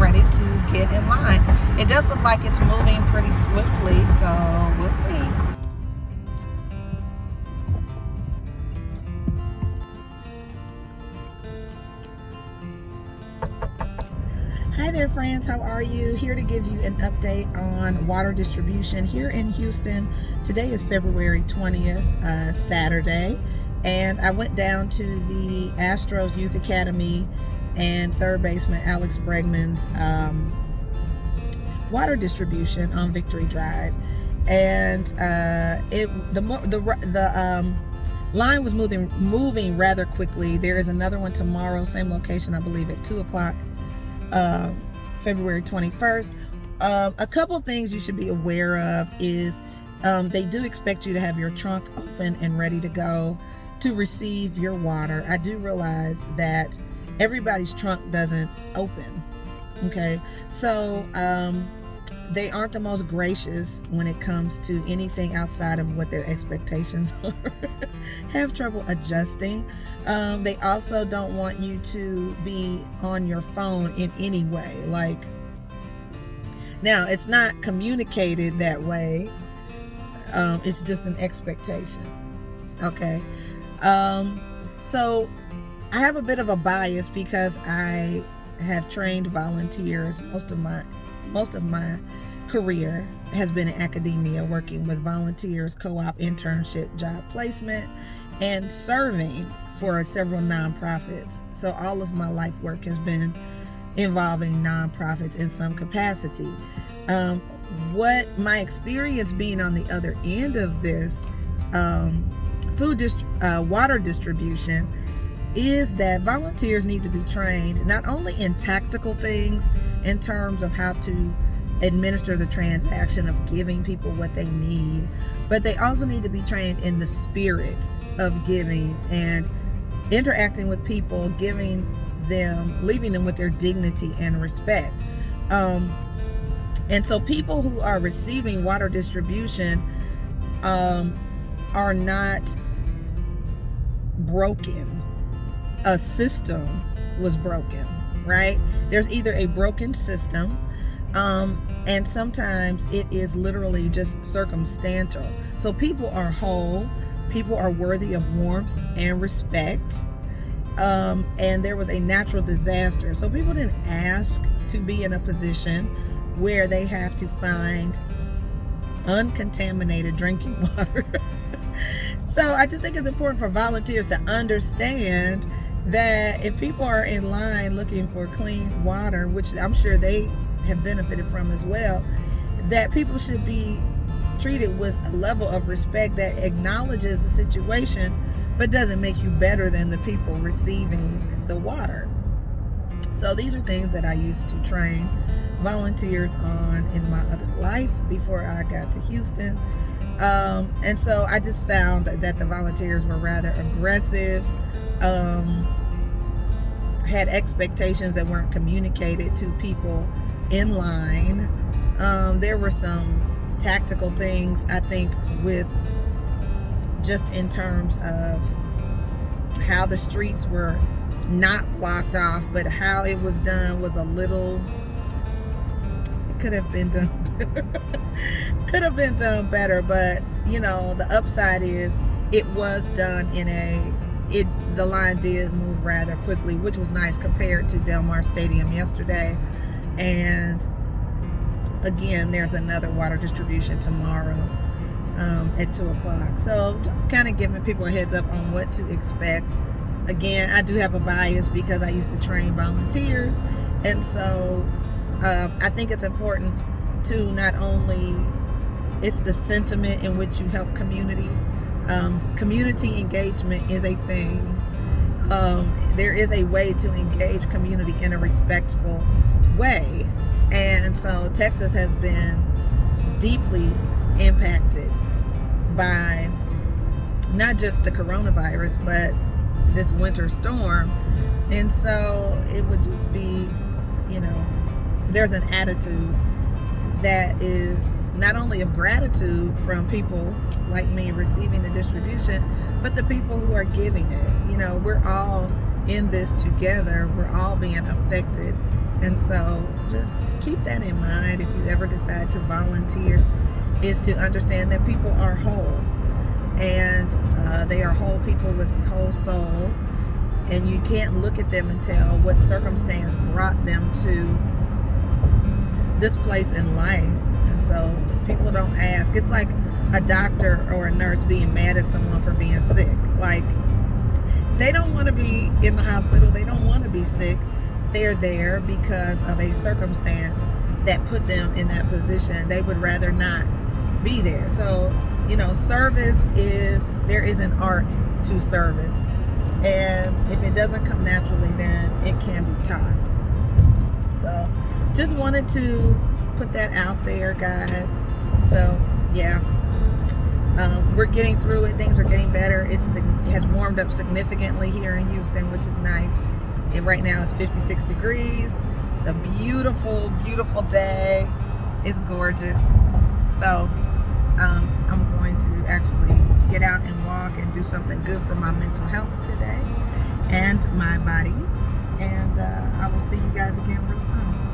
ready to get in line. It does look like it's moving pretty swiftly, so we'll see. Hi there, friends. How are you? Here to give you an update on water distribution here in Houston. Today is February 20th, Saturday, and I went down to the Astros Youth Academy and third baseman Alex Bregman's water distribution on Victory Drive, and the line was moving rather quickly. There is another one tomorrow, same location, I believe at 2 o'clock. February 21st. A couple things you should be aware of is they do expect you to have your trunk open and ready to go to receive your water. I do realize that everybody's trunk doesn't open, okay? So they aren't the most gracious when it comes to anything outside of what their expectations are. Have trouble adjusting. They also don't want you to be on your phone in any way. Like, now it's not communicated that way. It's just an expectation. Okay. So I have a bit of a bias because I have trained volunteers. Most of my career has been in academia, working with volunteers, co-op, internship, job placement, and serving for several nonprofits. So all of my life work has been involving nonprofits in some capacity. What my experience being on the other end of this water distribution is that volunteers need to be trained not only in tactical things in terms of how to administer the transaction of giving people what they need, but they also need to be trained in the spirit of giving and interacting with people, leaving them with their dignity and respect. And so people who are receiving water distribution are not broken. A system was broken, right? There's either a broken system, and sometimes it is literally just circumstantial. So people are whole, people are worthy of warmth and respect, and there was a natural disaster. So people didn't ask to be in a position where they have to find uncontaminated drinking water. So I just think it's important for volunteers to understand that if people are in line looking for clean water, which I'm sure they have benefited from as well, that people should be treated with a level of respect that acknowledges the situation but doesn't make you better than the people receiving the water. So these are things that I used to train volunteers on in my other life before I got to Houston. And so I just found that the volunteers were rather aggressive, had expectations that weren't communicated to people in line. There were some tactical things, I think, with just in terms of how the streets were not blocked off, but how it was done was a little, it could have been done better. But you know, the upside is it was done the line did move rather quickly, which was nice compared to Butler Stadium yesterday. And again, there's another water distribution tomorrow at 2 o'clock. So just kind of giving people a heads up on what to expect. Again, I do have a bias because I used to train volunteers, and so I think it's important to not only, it's the sentiment in which you help community. Community engagement is a thing. There is a way to engage community in a respectful way. And so Texas has been deeply impacted by not just the coronavirus, but this winter storm. And so it would just be, you know, there's an attitude that is not only of gratitude from people like me receiving the distribution, but the people who are giving it. You know, we're all in this together. We're all being affected And so just keep that in mind if you ever decide to volunteer, is to understand that people are whole, and they are whole people with a whole soul, and you can't look at them and tell what circumstance brought them to this place in life. And so people don't ask. It's like a doctor or a nurse being mad at someone for being sick. Like, they don't want to be in the hospital, they don't want to be sick. They're there because of a circumstance that put them in that position. They would rather not be there. So, service there is an art to service. And if it doesn't come naturally, then it can be taught. So, just wanted to put that out there, guys. So, yeah. We're getting through it. Things are getting better. It has warmed up significantly here in Houston, which is nice. Right now it's 56 degrees. It's a beautiful, beautiful day. It's gorgeous. So I'm going to actually get out and walk and do something good for my mental health today and my body. And I will see you guys again real soon.